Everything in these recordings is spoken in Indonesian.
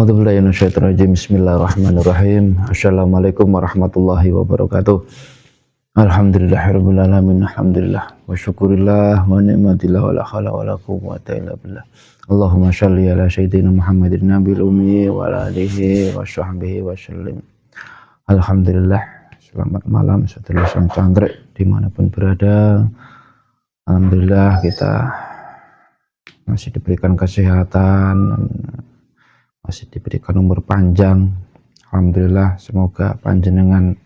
A'udzubillahi minasyaitonirrajim. Bismillahirrahmanirrahim. Assalamualaikum warahmatullahi wabarakatuh. Alhamdulillahirabbil alamin. Alhamdulillah wa syukurillah wa ni'matillah wa la haula wa la quwwata illa billah. Allahumma shalli ala sayyidina Muhammadin nabiyil ummi wa ala alihi wa sahbihi wa sallim. Alhamdulillah, selamat malam saudara sang cangkrek dimanapun berada. Alhamdulillah kita masih diberikan kesehatan, masih diberikan umur panjang. Alhamdulillah, semoga panjenengan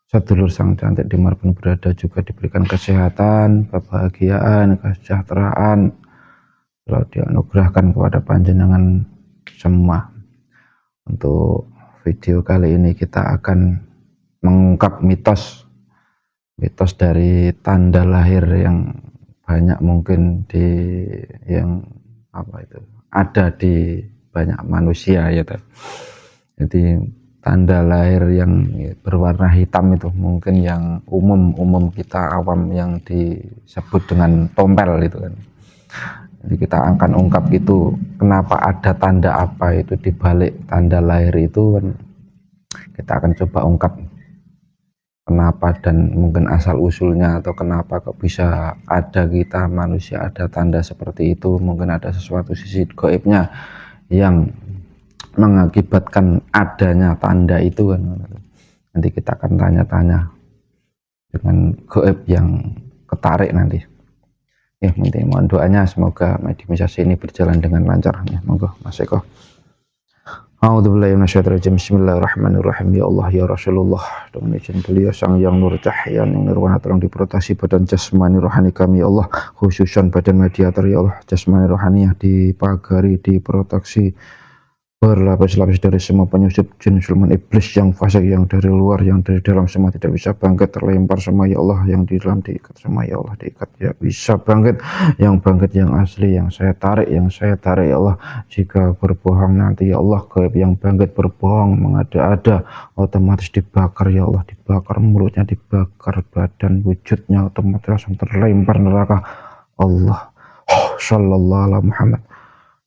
sedulur sang cantik dimanapun berada juga diberikan kesehatan, kebahagiaan, kesejahteraan, selalu dianugerahkan kepada panjenengan semua. Untuk video kali ini kita akan mengungkap mitos dari tanda lahir yang banyak mungkin ada di banyak manusia ya. Jadi tanda lahir yang berwarna hitam itu mungkin yang umum kita awam yang disebut dengan tompel itu kan. Jadi kita akan ungkap itu, kenapa ada tanda apa itu di balik tanda lahir itu kan. Kita akan coba ungkap kenapa dan mungkin asal usulnya, atau kenapa kok bisa ada kita manusia ada tanda seperti itu. Mungkin ada sesuatu sisi gaibnya yang mengakibatkan adanya tanda itu kan. Nanti kita akan tanya-tanya dengan gaib yang ketarik nanti ya. Minta mohon doanya semoga meditasi ini berjalan dengan lancar ya. Monggo Mas Eko. A'udzubillahi minasyaitonirrajim. Bismillahirrahmanirrahim. Ya Allah ya Rasulullah, dengan izin beliau sang yang nur cahaya yang nirwana, tolong diproteksi badan jasmani rohani kami ya Allah, khususan badan mediator ya Allah, jasmani rohani yang dipagari, diproteksi, berlapis-lapis dari semua penyusup jin sulman iblis yang fasik, yang dari luar, yang dari dalam, semua tidak bisa bangkit, terlempar semua ya Allah, yang di dalam diikat semua ya Allah, diikat ya bisa bangkit, yang asli, yang saya tarik ya Allah. Jika berbohong nanti ya Allah, gaib yang bangkit berbohong mengada-ada, otomatis dibakar ya Allah, dibakar mulutnya, dibakar badan wujudnya, otomatis langsung terlempar neraka Allah. Sallallahu alaihi Muhammad,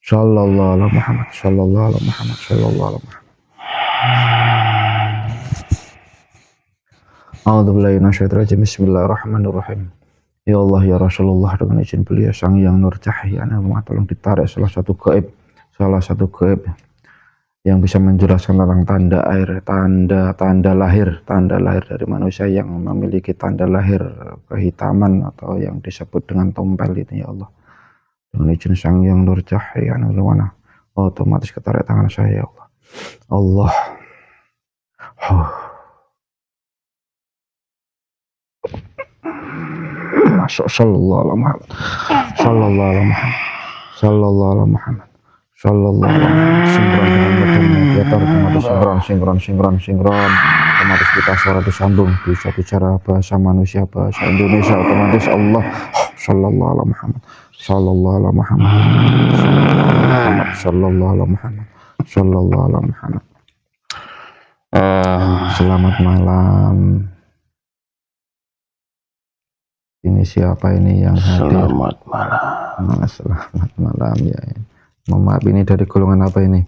sallallahu alaihi Muhammad, sallallahu alaihi Muhammad, sallallahu alaihi Muhammad. A'udzubillahi minasyaitonirrajim. Bismillahirrahmanirrahim. Ya Allah ya Rasulullah, dengan izin beliau sang yang nur cahaya, tolong ditarik salah satu gaib yang bisa menjelaskan tentang tanda air, tanda lahir dari manusia yang memiliki tanda lahir kehitaman atau yang disebut dengan tompel itu ya Allah. Dengan izin sang yang nur cahaya nirwana, otomatis ketarik tangan saya ya Allah. Allah. Sallallahu alaihi Muhammad, sallallahu alaihi Muhammad, sallallahu alaihi Muhammad, sallallahu alaihi Muhammad. Sinkron dengan badannya, kita otomatis sinkron. Otomatis kita suara disambung, bisa bicara bahasa manusia, bahasa Indonesia, otomatis Allah. Sallallahu alaihi Muhammad, sallallahu alaihi Muhammad, sallallahu alaihi Muhammad, sallallahu alaihi Muhammad. Selamat malam. Ini siapa ini yang hadir? Selamat malam. Selamat malam ya. Mohon maaf, ini dari golongan apa ini?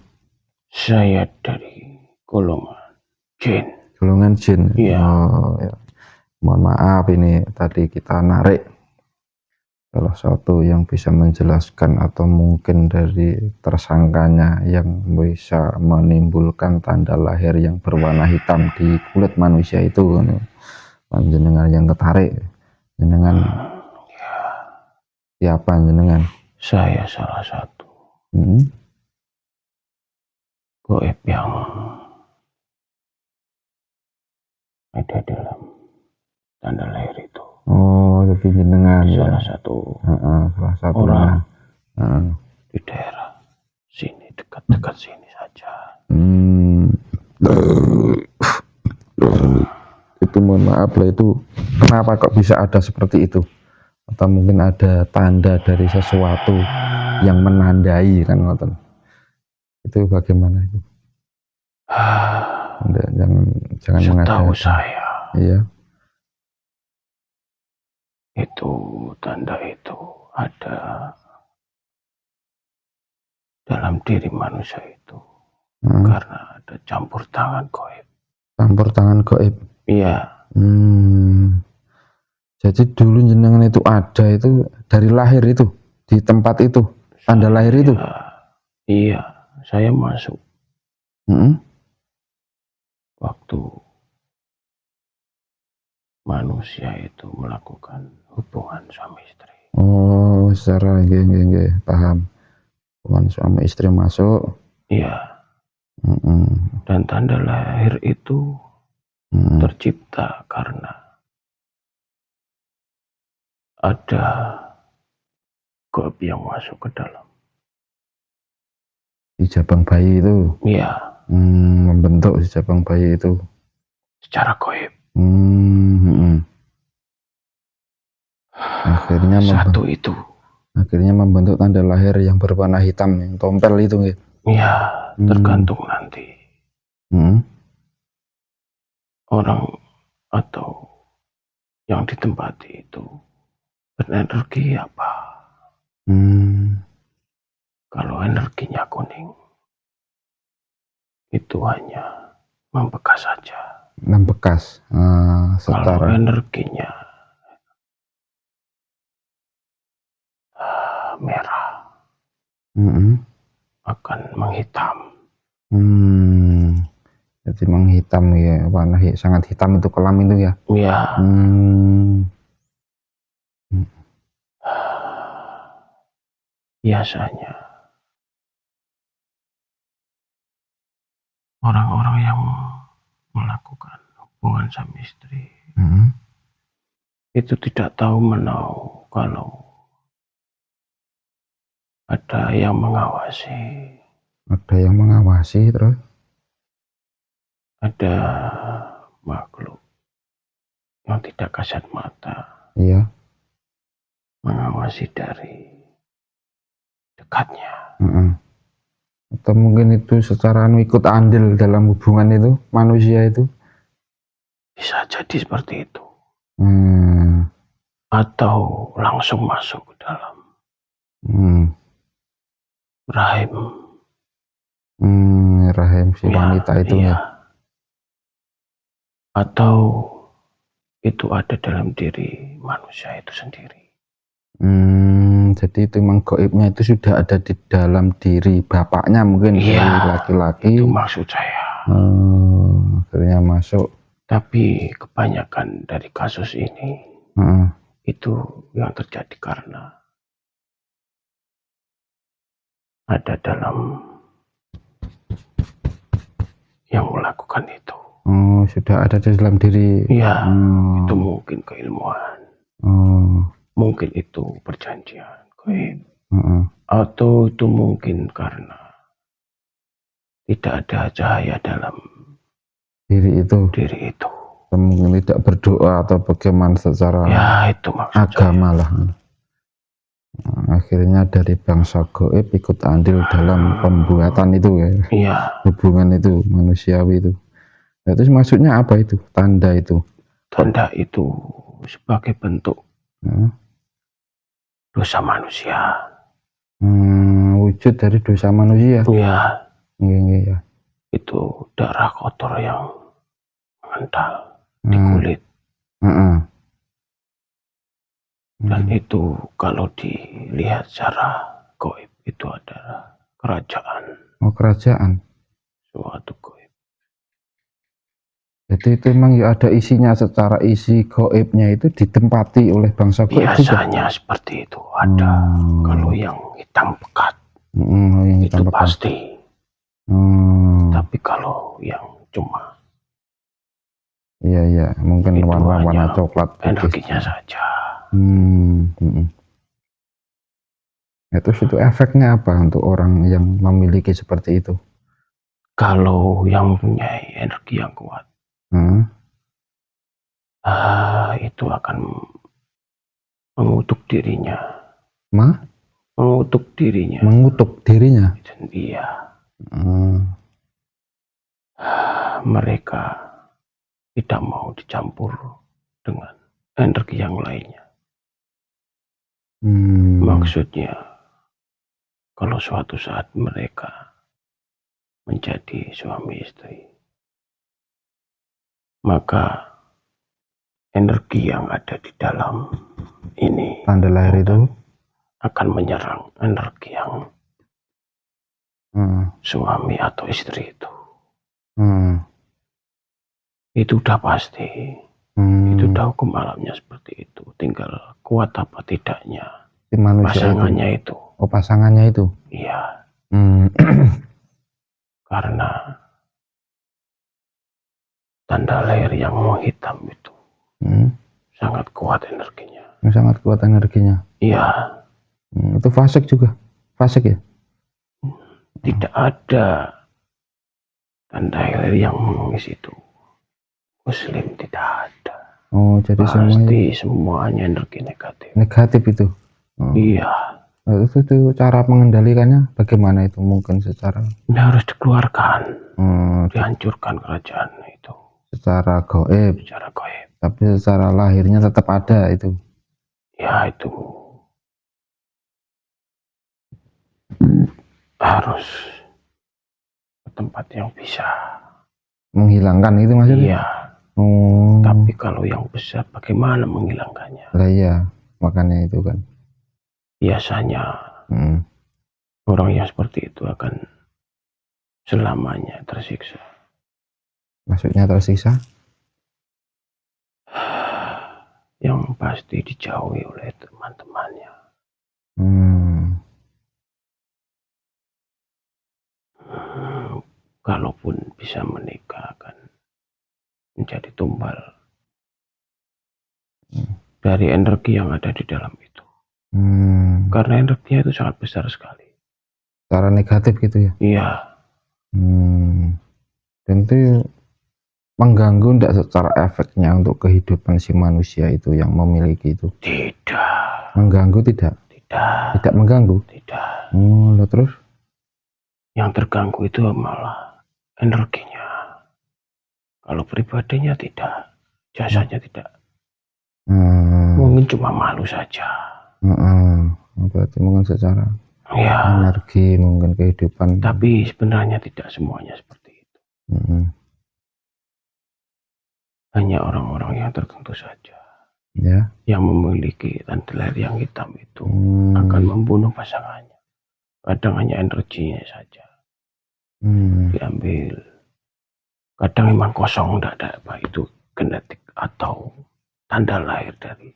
Saya dari golongan jin. Golongan jin? Iya. Oh, ya. Mohon maaf, ini tadi kita narik salah satu yang bisa menjelaskan atau mungkin dari tersangkanya yang bisa menimbulkan tanda lahir yang berwarna hitam di kulit manusia itu. Panjenengan yang ketarik. Jenengan siapa jenengan? Saya salah satu gaib yang ada dalam tanda lahir itu. Oh, tapi jenengan salah ya. satu Orang di daerah sini, dekat sini saja. Itu mohon maaf lah, itu kenapa kok bisa ada seperti itu? Atau mungkin ada tanda dari sesuatu yang menandai kan ngoten. Itu bagaimana itu? Jangan Setahu mengada. saya. Iya. Itu tanda itu ada dalam diri manusia itu. karena ada campur tangan gaib. Campur tangan gaib. Iya. Jadi dulu jenengan itu ada itu dari lahir itu, di tempat itu, tanda lahir itu. Iya, saya masuk waktu manusia itu melakukan hubungan suami istri. Oh, secara nggih, paham. Hubungan suami istri masuk. Iya. Dan tanda lahir itu tercipta karena ada gaib yang masuk ke dalam. Di jabang bayi itu. Iya. Membentuk si jabang bayi itu. Secara gaib. Akhirnya membentuk tanda lahir yang berwarna hitam, yang tompel itu. Iya, tergantung nanti orang atau yang ditempati itu berenergi apa. Kalau energinya kuning, itu hanya membekas saja. Membekas. Kalau energinya merah, akan menghitam. Jadi menghitam ya, warna sangat hitam itu kelam itu ya. Iya. Biasanya orang-orang yang melakukan hubungan suami istri itu tidak tahu menau kalau ada yang mengawasi. Ada yang mengawasi, terus ada makhluk yang tidak kasat mata. Iya. Mengawasi dari dekatnya. Atau mungkin itu secara ikut andil dalam hubungan itu, manusia itu. Bisa jadi seperti itu. Atau langsung masuk ke dalam rahim. Rahim si wanita itu ya. Atau itu ada dalam diri manusia itu sendiri. Jadi itu memang gaibnya itu sudah ada di dalam diri bapaknya mungkin. Iya, dari laki-laki. itu maksud saya. Akhirnya masuk. Tapi kebanyakan dari kasus ini itu yang terjadi karena ada dalam yang melakukan itu. Sudah ada di dalam diri. Iya. Itu mungkin keilmuan. Mungkin itu perjanjian gaib. Atau itu mungkin karena tidak ada cahaya dalam diri itu. Mungkin tidak berdoa atau bagaimana secara itu maksud agama saya. Lah. Akhirnya dari bangsa gaib ikut andil dalam pembuatan itu ya. Iya. Hubungan itu manusiawi itu. Nah, terus maksudnya apa itu? Tanda itu? Tanda itu sebagai bentuk dosa manusia. Wujud dari dosa manusia. Iya. Iya. Itu darah kotor yang mengental di kulit. Dan itu kalau dilihat secara gaib itu adalah kerajaan. Kerajaan. Suatu gaib. Jadi itu memang ya ada isinya, secara isi gaibnya itu ditempati oleh bangsa gaib. Biasanya juga seperti itu ada. Kalau yang hitam pekat yang hitam itu pekat pasti. Tapi kalau yang cuma iya mungkin warna coklat putih. Energinya saja. Terus itu efeknya apa untuk orang yang memiliki seperti itu? Kalau yang mempunyai energi yang kuat, itu akan mengutuk dirinya. Mengutuk dirinya. Iya. Mereka tidak mau dicampur dengan energi yang lainnya. Maksudnya kalau suatu saat mereka menjadi suami istri, maka energi yang ada di dalam ini tanda lahir itu. akan menyerang energi yang suami atau istri itu. Itu udah pasti. Itu udah hukum alamnya seperti itu. Tinggal kuat apa tidaknya pasangannya itu. Oh, pasangannya itu. Iya. Karena tanda lahir yang menghitam itu sangat kuat energinya. Sangat kuat energinya. Iya. Itu fasik juga. Fasik ya? Tidak ada tanda lahir yang mengisi itu. Muslim tidak ada. Oh, jadi pasti semuanya energi negatif. Negatif itu. Iya. Itu cara mengendalikannya bagaimana itu? Mungkin secara harus dikeluarkan, dihancurkan kerajaan itu. Secara gaib. Secara gaib. Tapi secara lahirnya tetap ada itu. Ya, itu harus ke tempat yang bisa menghilangkan itu maksudnya. Iya. Tapi kalau yang besar bagaimana menghilangkannya? Lah iya, makanya itu kan. Biasanya orang yang seperti itu akan selamanya tersiksa. Maksudnya tersiksa? Yang pasti dijauhi oleh teman-temannya. Kalaupun bisa menikah akan menjadi tumbal dari energi yang ada di dalam itu. Karena energinya itu sangat besar sekali. Secara negatif gitu ya? Iya. Dan itu mengganggu enggak secara efeknya untuk kehidupan si manusia itu yang memiliki itu? Tidak. Mengganggu tidak? Tidak. Tidak mengganggu? Tidak. Lalu terus? Yang terganggu itu malah energinya. Kalau pribadinya tidak, jasanya tidak. Mungkin cuma malu saja. Berarti mungkin secara energi, mungkin kehidupan. Tapi sebenarnya tidak semuanya seperti itu. Hanya orang-orang yang tertentu saja ya, yang memiliki tanda lahir yang hitam itu akan membunuh pasangannya. Kadang hanya energinya saja diambil. Kadang memang kosong, tidak ada apa itu genetik atau tanda lahir dari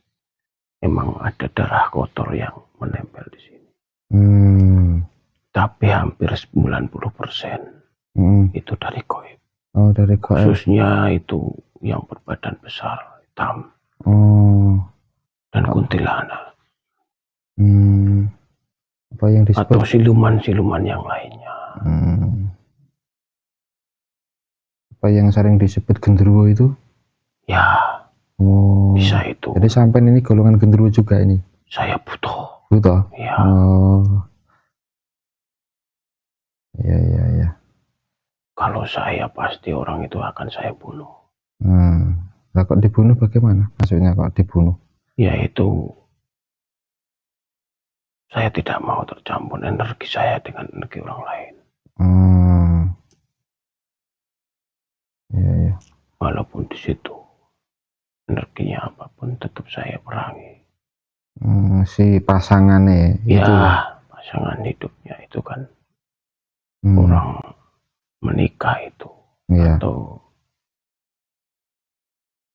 memang ada darah kotor yang menempel di sini. Tapi hampir 90% itu dari gaib. Oh, dari gaib. Khususnya itu yang berbadan besar, hitam, dan kuntilanak. Apa yang disebut? Atau siluman-siluman yang lainnya. Apa yang sering disebut genderuwo itu? Ya, bisa itu. Jadi sampai ini golongan genderuwo juga ini? Saya butuh. Butuh? Ya. Iya. Kalau saya pasti orang itu akan saya bunuh. Nah, kok dibunuh bagaimana? Maksudnya kok dibunuh? Yaitu saya tidak mau tercampur energi saya dengan energi orang lain. Iya. Walaupun di situ energinya apapun tetap saya perangi. Si pasangannya ya, itu. Pasangan hidupnya itu kan orang menikah itu atau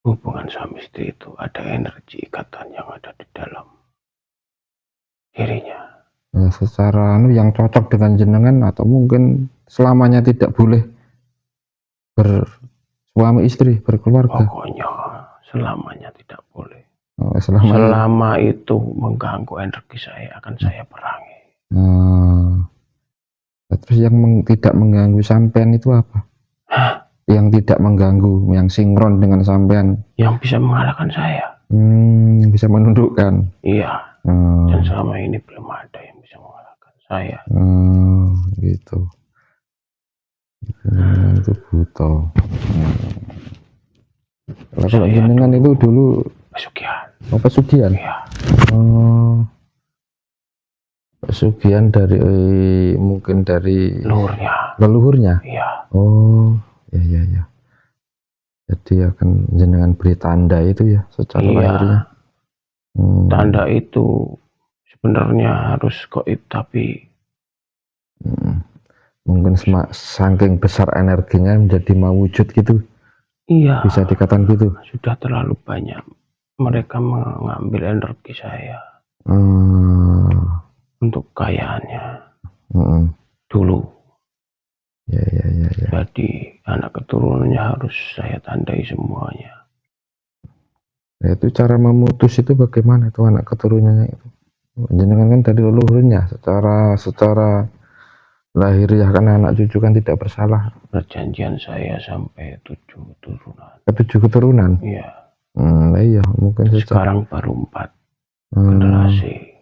hubungan suami istri itu ada energi ikatan yang ada di dalam dirinya. Secara yang cocok dengan jenengan atau mungkin selamanya tidak boleh bersuami istri, berkeluarga? Pokoknya selamanya tidak boleh. Selama itu mengganggu energi saya akan saya perangi. Terus yang tidak mengganggu sampean itu apa? Yang tidak mengganggu, yang sinkron dengan sampean, yang bisa mengalahkan saya, yang bisa menundukkan. Iya. Dan selama ini belum ada yang bisa mengalahkan saya. Gitu. Itu buta. Kalau jenengan itu dulu pesugihan. Pesugihan? Iya. pesugihan dari mungkin dari Luhurnya. leluhurnya. Iya. Oh, ya ya ya. Jadi akan jenengan beri tanda itu ya secara Iya. lahirnya. Tanda itu sebenarnya harus goib, tapi Mungkin saking besar energinya menjadi mewujud gitu, iya, bisa dikatakan gitu. sudah terlalu banyak mereka mengambil energi saya untuk kekayaannya dulu. Ya ya ya ya. Jadi anak keturunannya harus saya tandai semuanya. Ya, itu cara memutus itu bagaimana itu anak keturunannya itu? Jenengan kan dari leluhurnya, secara lahiriah kan anak cucu kan tidak bersalah. Perjanjian saya sampai 7 keturunan. Ketujuh keturunan. Iya. Iya mungkin Sekarang baru 4 generasi.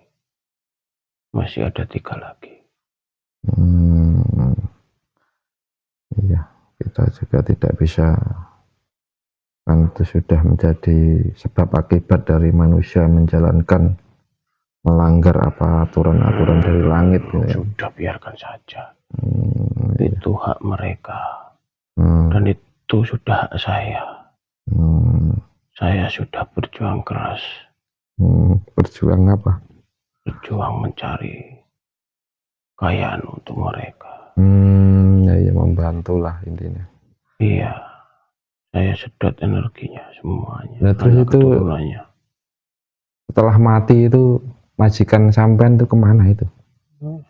Masih ada 3 lagi. Iya, kita juga tidak bisa, kan itu sudah menjadi sebab akibat dari manusia menjalankan, melanggar apa aturan-aturan dari langit gitu ya. Sudah, biarkan saja. Iya. Itu hak mereka. Dan itu sudah hak saya. Saya sudah berjuang keras. Berjuang apa? Berjuang mencari kekayaan untuk mereka. Ya membantulah intinya. Iya, saya sedot energinya semuanya. Nah, terus itu keturunannya. Setelah mati itu majikan sampean itu kemana itu? Kalau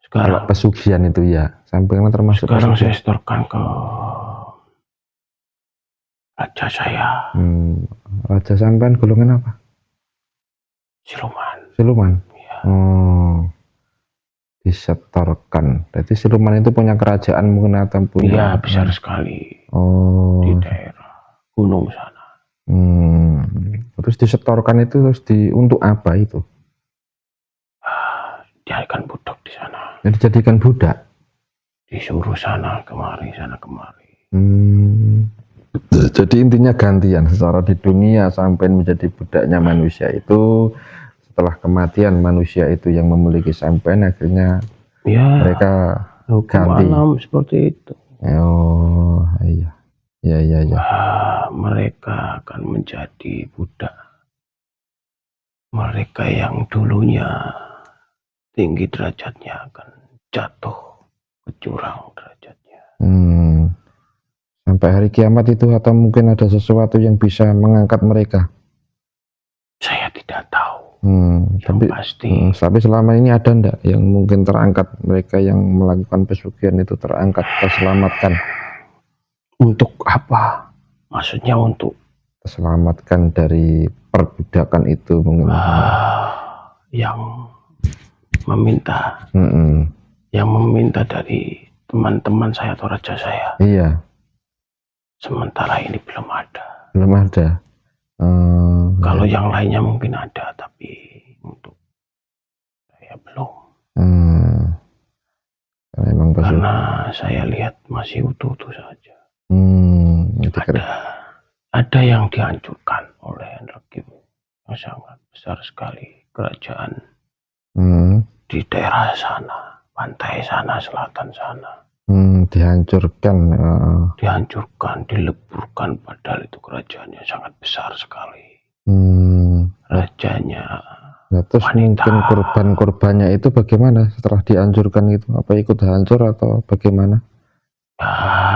Sekarang pesugihan itu ya, sampean termasuk sekarang pesugihan. saya setorkan ke raja saya. Raja sampean golongan apa? Siluman. Siluman. Ya. Disetorkan. Jadi siluman itu punya kerajaan mungkin atau punya. Iya, besar sekali. Di daerah gunung sana. Terus disetorkan itu terus untuk apa itu? Dijadikan budak di sana. Dijadikan budak. Disuruh sana kemari, sana kemari. Jadi intinya gantian secara di dunia sampai menjadi budaknya manusia itu. Setelah kematian manusia itu yang memiliki sampean, akhirnya ya, mereka ganti. Alam seperti itu. Oh iya, ya ya ya. Mereka akan menjadi budak. Mereka yang dulunya tinggi derajatnya akan jatuh ke jurang derajatnya. Sampai hari kiamat itu atau mungkin ada sesuatu yang bisa mengangkat mereka? Saya tidak tahu. Tapi selama ini ada ndak yang mungkin terangkat, mereka yang melakukan pesugihan itu terangkat, terselamatkan? Untuk apa? Maksudnya untuk terselamatkan dari perbudakan itu mungkin. Yang meminta. Yang meminta dari teman-teman saya atau raja saya. Iya. Sementara ini belum ada. Belum ada. Kalau yang lainnya mungkin ada, tapi untuk saya belum. Karena saya lihat masih utuh-utuh saja. Ada yang dihancurkan oleh energi yang sangat besar sekali. Kerajaan di daerah sana, pantai sana, selatan sana. Dihancurkan. Dihancurkan, dileburkan, padahal itu kerajaannya sangat besar sekali. Rajanya. Nah, terus wanita. Mungkin korban-korbannya itu bagaimana setelah dihancurkan itu? Apa ikut hancur atau bagaimana?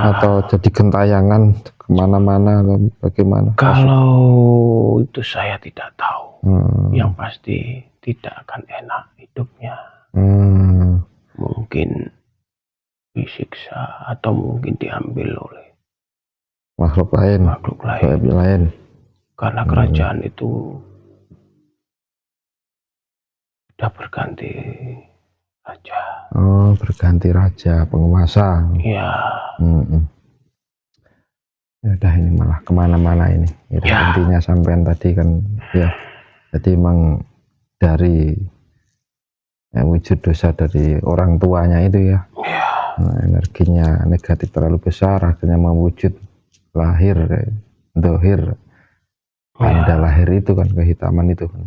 Atau jadi gentayangan kemana-mana atau bagaimana? Kalau itu saya tidak tahu. Yang pasti tidak akan enak hidupnya. Mungkin disiksa atau mungkin diambil oleh makhluk lain. Karena kerajaan itu sudah berganti raja. Berganti raja, penguasa. Iya. Ya udah, ini malah kemana-mana ini. Ya. Intinya sampean tadi kan ya. Jadi emang dari wujud dosa dari orang tuanya itu ya. Energinya negatif terlalu besar, akhirnya mewujud lahir, dohir, tanda lahir itu kan, kehitaman itu kan.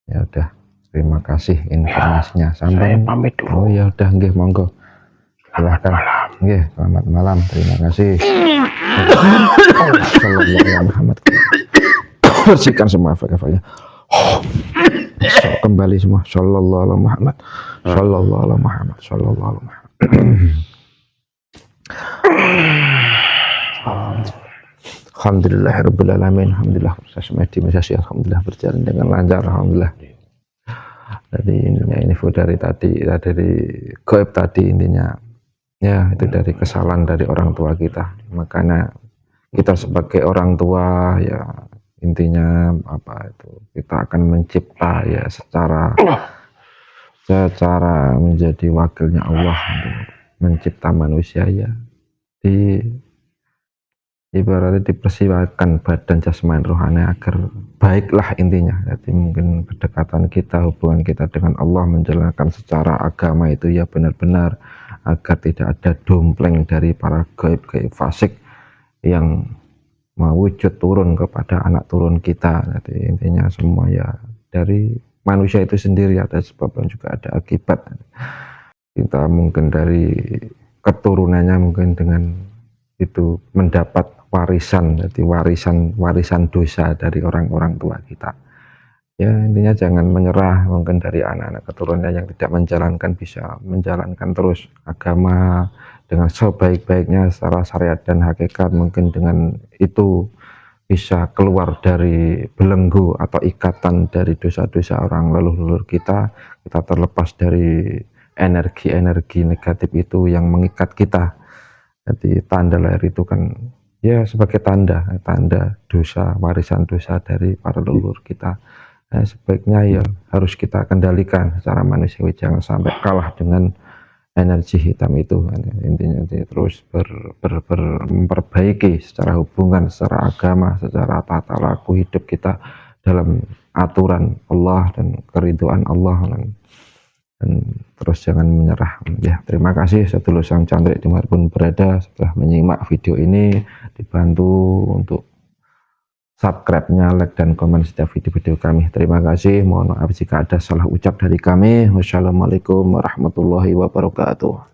Ya udah, Terima kasih informasinya. Saya Sampai pamit dulu. oh ya udah nggih monggo. Selamat Silahkan. malam. Nggih, selamat malam. Terima kasih. Sallallahu alaihi Muhammad. Bersihkan semua efek-efeknya. Kembali semua. Sallallahu alaihi Muhammad. Sallallahu alaihi Muhammad. Sallallahu alaihi Muhammad. Alhamdulillahirabbil alamin. Alhamdulillah proses mediasi alhamdulillah berjalan dengan lancar alhamdulillah. Jadi ini info dari tadi, dari gaib tadi intinya. Ya, itu dari kesalahan dari orang tua kita. Makanya kita sebagai orang tua ya intinya apa itu kita akan mencipta ya secara menjadi wakilnya Allah untuk mencipta manusia ya di ibaratnya dipersiapkan badan jasmani rohani agar baiklah intinya. Jadi mungkin kedekatan kita, hubungan kita dengan Allah menjalankan secara agama itu ya benar-benar agar tidak ada dompleng dari para gaib fasik yang mewujud turun kepada anak turun kita. Jadi intinya semua ya dari manusia itu sendiri ada sebab dan juga ada akibat. Kita mungkin dari keturunannya mungkin dengan itu mendapat warisan, jadi warisan dosa dari orang-orang tua kita. Ya intinya jangan menyerah, mungkin dari anak-anak keturunannya yang tidak menjalankan bisa menjalankan terus agama dengan sebaik-baiknya secara syariat dan hakikat, mungkin dengan itu bisa keluar dari belenggu atau ikatan dari dosa-dosa orang leluhur kita terlepas dari energi-energi negatif itu yang mengikat kita. Jadi tanda lahir itu kan ya sebagai tanda dosa, warisan dosa dari para leluhur kita. Nah, sebaiknya ya harus kita kendalikan secara manusiawi, jangan sampai kalah dengan energi hitam itu. Intinya terus memperbaiki secara hubungan, secara agama, secara tata laku hidup kita dalam aturan Allah dan keridhaan Allah, dan terus jangan menyerah ya. Terima kasih sedulur sang cantrik dimanapun berada setelah menyimak video ini, dibantu untuk subscribe-nya, like dan komen setiap video-video kami. Terima kasih, mohon maaf jika ada salah ucap dari kami. Wassalamualaikum warahmatullahi wabarakatuh.